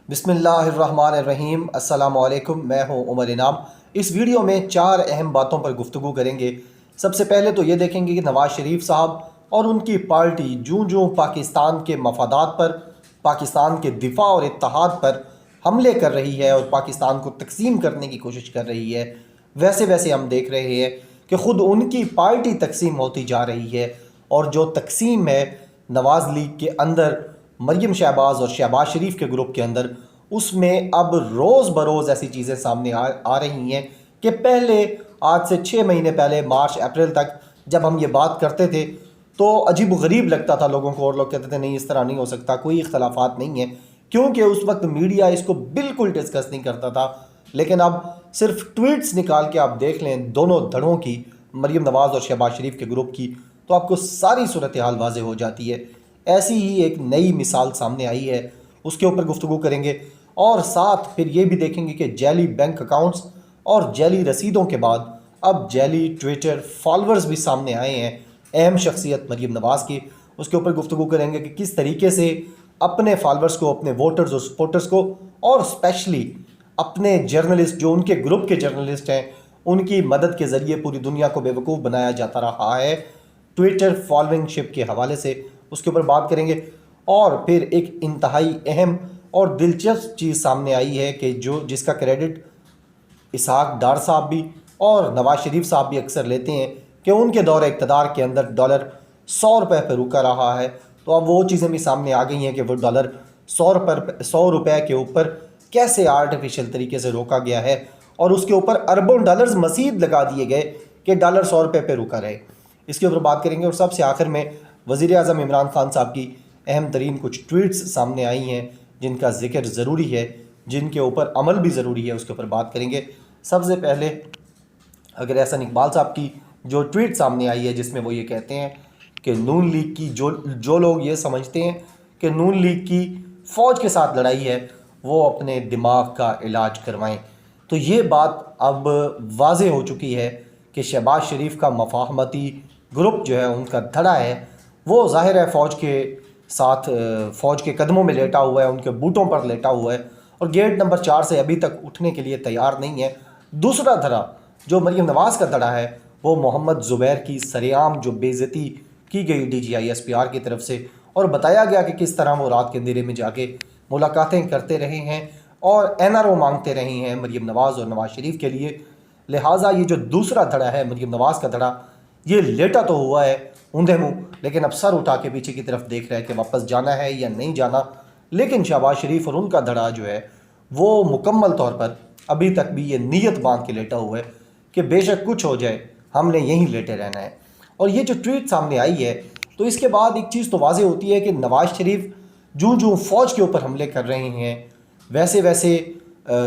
بسم اللہ الرحمن الرحیم۔ السلام علیکم، میں ہوں عمر انعام۔ اس ویڈیو میں 4 اہم باتوں پر گفتگو کریں گے۔ سب سے پہلے تو یہ دیکھیں گے کہ نواز شریف صاحب اور ان کی پارٹی جوں پاکستان کے مفادات پر، پاکستان کے دفاع اور اتحاد پر حملے کر رہی ہے اور پاکستان کو تقسیم کرنے کی کوشش کر رہی ہے، ویسے ہم دیکھ رہے ہیں کہ خود ان کی پارٹی تقسیم ہوتی جا رہی ہے، اور جو تقسیم ہے نواز لیگ کے اندر، مریم شہباز اور شہباز شریف کے گروپ کے اندر، اس میں اب روز بروز ایسی چیزیں سامنے آ رہی ہیں کہ پہلے آج سے 6 مہینے پہلے مارچ اپریل تک جب ہم یہ بات کرتے تھے تو عجیب و غریب لگتا تھا لوگوں کو، اور لوگ کہتے تھے نہیں اس طرح نہیں ہو سکتا، کوئی اختلافات نہیں ہیں، کیونکہ اس وقت میڈیا اس کو بالکل ڈسکس نہیں کرتا تھا۔ لیکن اب صرف ٹویٹس نکال کے آپ دیکھ لیں دونوں دھڑوں کی، مریم نواز اور شہباز شریف کے گروپ کی، تو آپ کو ساری صورتحال واضح ہو جاتی ہے۔ ایسی ہی ایک نئی مثال سامنے آئی ہے، اس کے اوپر گفتگو کریں گے، اور ساتھ پھر یہ بھی دیکھیں گے کہ جعلی بینک اکاؤنٹس اور جعلی رسیدوں کے بعد اب جعلی ٹویٹر فالورز بھی سامنے آئے ہیں، اہم شخصیت مریم نواز کی۔ اس کے اوپر گفتگو کریں گے کہ کس طریقے سے اپنے فالورز کو، اپنے ووٹرز اور سپورٹرز کو، اور اسپیشلی اپنے جرنلسٹ جو ان کے گروپ کے جرنلسٹ ہیں، ان کی مدد کے ذریعے پوری دنیا کو بے وقوف بنایا جاتا رہا ہے ٹویٹر فالوئنگ شپ کے حوالے سے۔ اس کے اوپر بات کریں گے، اور پھر ایک انتہائی اہم اور دلچسپ چیز سامنے آئی ہے کہ جس کا کریڈٹ اسحاق ڈار صاحب بھی اور نواز شریف صاحب بھی اکثر لیتے ہیں کہ ان کے دور اقتدار کے اندر ڈالر 100 روپے پہ رکا رہا ہے۔ تو اب وہ چیزیں بھی سامنے آ گئی ہیں کہ وہ ڈالر 100 روپے کے اوپر کیسے آرٹیفیشل طریقے سے روکا گیا ہے، اور اس کے اوپر اربوں ڈالرز مزید لگا دیے گئے کہ ڈالر 100 روپے پہ رکا رہے۔ اس کے اوپر بات کریں گے، اور سب سے آخر میں وزیر اعظم عمران خان صاحب کی اہم ترین کچھ ٹویٹس سامنے آئی ہیں جن کا ذکر ضروری ہے، جن کے اوپر عمل بھی ضروری ہے، اس کے اوپر بات کریں گے۔ سب سے پہلے اگر احسن اقبال صاحب کی جو ٹویٹ سامنے آئی ہے جس میں وہ یہ کہتے ہیں کہ نون لیگ کی جو لوگ یہ سمجھتے ہیں کہ نون لیگ کی فوج کے ساتھ لڑائی ہے، وہ اپنے دماغ کا علاج کروائیں۔ تو یہ بات اب واضح ہو چکی ہے کہ شہباز شریف کا مفاہمتی گروپ جو ہے، ان کا دھڑا ہے، وہ ظاہر ہے فوج کے ساتھ، فوج کے قدموں میں لیٹا ہوا ہے، ان کے بوٹوں پر لیٹا ہوا ہے، اور گیٹ نمبر 4 سے ابھی تک اٹھنے کے لیے تیار نہیں ہے۔ دوسرا دھڑا جو مریم نواز کا دھڑا ہے، وہ محمد زبیر کی سرعام جو بے عزتی کی گئی DGI/SPR کی طرف سے، اور بتایا گیا کہ کس طرح وہ رات کے اندھیرے میں جا کے ملاقاتیں کرتے رہے ہیں اور NRO مانگتے رہے ہیں مریم نواز اور نواز شریف کے لیے۔ لہٰذا یہ جو دوسرا دھڑا ہے مریم نواز کا دھڑا، یہ لیٹا تو ہوا ہے اوندھے منہ، لیکن اب سر اٹھا کے پیچھے کی طرف دیکھ رہا ہے کہ واپس جانا ہے یا نہیں جانا۔ لیکن شہباز شریف اور ان کا دھڑا جو ہے وہ مکمل طور پر ابھی تک بھی یہ نیت باندھ کے لیٹا ہوا ہے کہ بے شک کچھ ہو جائے ہم نے یہیں لیٹے رہنا ہے۔ اور یہ جو ٹویٹ سامنے آئی ہے، تو اس کے بعد ایک چیز تو واضح ہوتی ہے کہ نواز شریف جو فوج کے اوپر حملے کر رہے ہیں، ویسے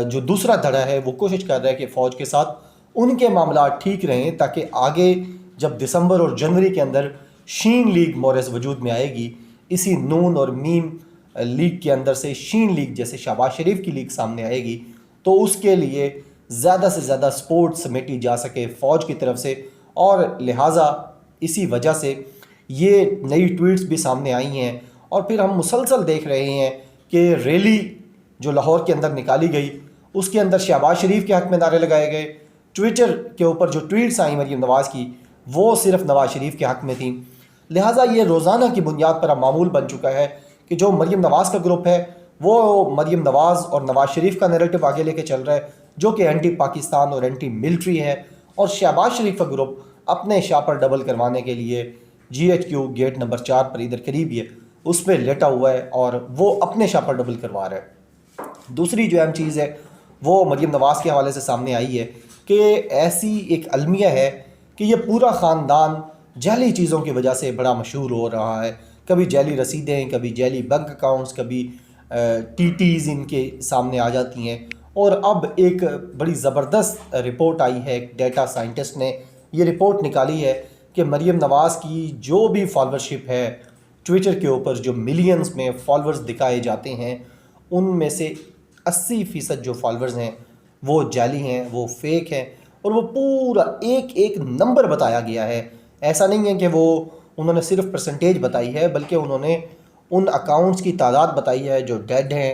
جو دوسرا دھڑا ہے وہ کوشش کر رہا ہے کہ فوج کے ساتھ ان کے معاملات ٹھیک رہیں، تاکہ آگے جب دسمبر اور جنوری کے اندر شین لیگ مورز وجود میں آئے گی، اسی نون اور میم لیگ کے اندر سے شین لیگ جیسے شہباز شریف کی لیگ سامنے آئے گی، تو اس کے لیے زیادہ سے زیادہ سپورٹ سمیٹی جا سکے فوج کی طرف سے۔ اور لہٰذا اسی وجہ سے یہ نئی ٹویٹس بھی سامنے آئی ہیں، اور پھر ہم مسلسل دیکھ رہے ہیں کہ ریلی جو لاہور کے اندر نکالی گئی، اس کے اندر شہباز شریف کے حق میں نعرے لگائے گئے، ٹویٹر کے اوپر جو ٹویٹس آئیں مریم نواز کی، وہ صرف نواز شریف کے حق میں تھیں۔ لہٰذا یہ روزانہ کی بنیاد پر اب معمول بن چکا ہے کہ جو مریم نواز کا گروپ ہے وہ مریم نواز اور نواز شریف کا نیریٹو آگے لے کے چل رہا ہے، جو کہ اینٹی پاکستان اور اینٹی ملٹری ہے، اور شہباز شریف کا گروپ اپنے شاپر ڈبل کروانے کے لیے GHQ گیٹ نمبر 4 پر ادھر قریب ہی ہے، اس پہ لیٹا ہوا ہے اور وہ اپنے شاپر ڈبل کروا رہا ہے۔ دوسری جو اہم چیز ہے وہ مریم نواز کے حوالے سے سامنے آئی ہے کہ ایسی ایک المیہ ہے کہ یہ پورا خاندان جعلی چیزوں کی وجہ سے بڑا مشہور ہو رہا ہے، کبھی جعلی رسیدیں، کبھی جعلی بینک اکاؤنٹس، کبھی TTs ان کے سامنے آ جاتی ہیں۔ اور اب ایک بڑی زبردست رپورٹ آئی ہے، ایک ڈیٹا سائنٹسٹ نے یہ رپورٹ نکالی ہے کہ مریم نواز کی جو بھی فالورشپ ہے ٹویٹر کے اوپر، جو ملینز میں فالورز دکھائے جاتے ہیں، ان میں سے 80% جو فالورز ہیں وہ جعلی ہیں، وہ فیک ہیں، اور وہ پورا ایک نمبر بتایا گیا ہے۔ ایسا نہیں ہے کہ وہ انہوں نے صرف پرسنٹیج بتائی ہے، بلکہ انہوں نے ان اکاؤنٹس کی تعداد بتائی ہے جو ڈیڈ ہیں،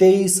23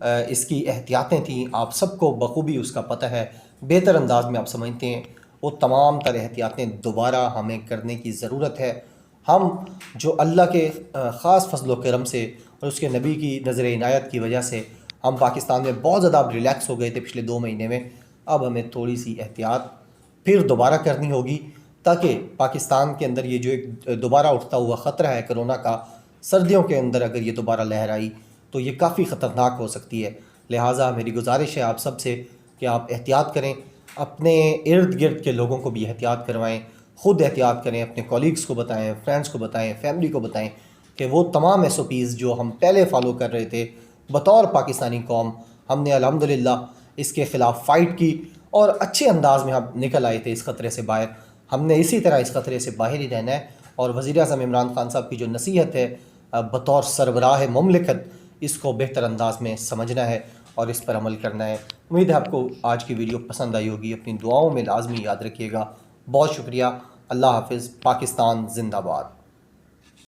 اس کی احتیاطیں تھیں، آپ سب کو بخوبی اس کا پتہ ہے، بہتر انداز میں آپ سمجھتے ہیں، وہ تمام تر احتیاطیں دوبارہ ہمیں کرنے کی ضرورت ہے۔ ہم جو اللہ کے خاص فضل و کرم سے اور اس کے نبی کی نظر عنایت کی وجہ سے ہم پاکستان میں بہت زیادہ اب ریلیکس ہو گئے تھے پچھلے 2 مہینے میں، اب ہمیں تھوڑی سی احتیاط پھر دوبارہ کرنی ہوگی، تاکہ پاکستان کے اندر یہ جو ایک دوبارہ اٹھتا ہوا خطرہ ہے کرونا کا، سردیوں کے اندر اگر یہ دوبارہ لہر آئی تو یہ کافی خطرناک ہو سکتی ہے۔ لہٰذا میری گزارش ہے آپ سب سے کہ آپ احتیاط کریں، اپنے ارد گرد کے لوگوں کو بھی احتیاط کروائیں، خود احتیاط کریں، اپنے کولیگز کو بتائیں، فرینڈز کو بتائیں، فیملی کو بتائیں کہ وہ تمام SOPs جو ہم پہلے فالو کر رہے تھے بطور پاکستانی قوم، ہم نے الحمدللہ اس کے خلاف فائٹ کی اور اچھے انداز میں ہم نکل آئے تھے اس خطرے سے باہر۔ ہم نے اسی طرح اس خطرے سے باہر ہی رہنا ہے، اور وزیر اعظم عمران خان صاحب کی جو نصیحت ہے بطور سربراہ مملکت، اس کو بہتر انداز میں سمجھنا ہے اور اس پر عمل کرنا ہے۔ امید ہے آپ کو آج کی ویڈیو پسند آئی ہوگی، اپنی دعاؤں میں لازمی یاد رکھیے گا۔ بہت شکریہ، اللہ حافظ، پاکستان زندہ باد۔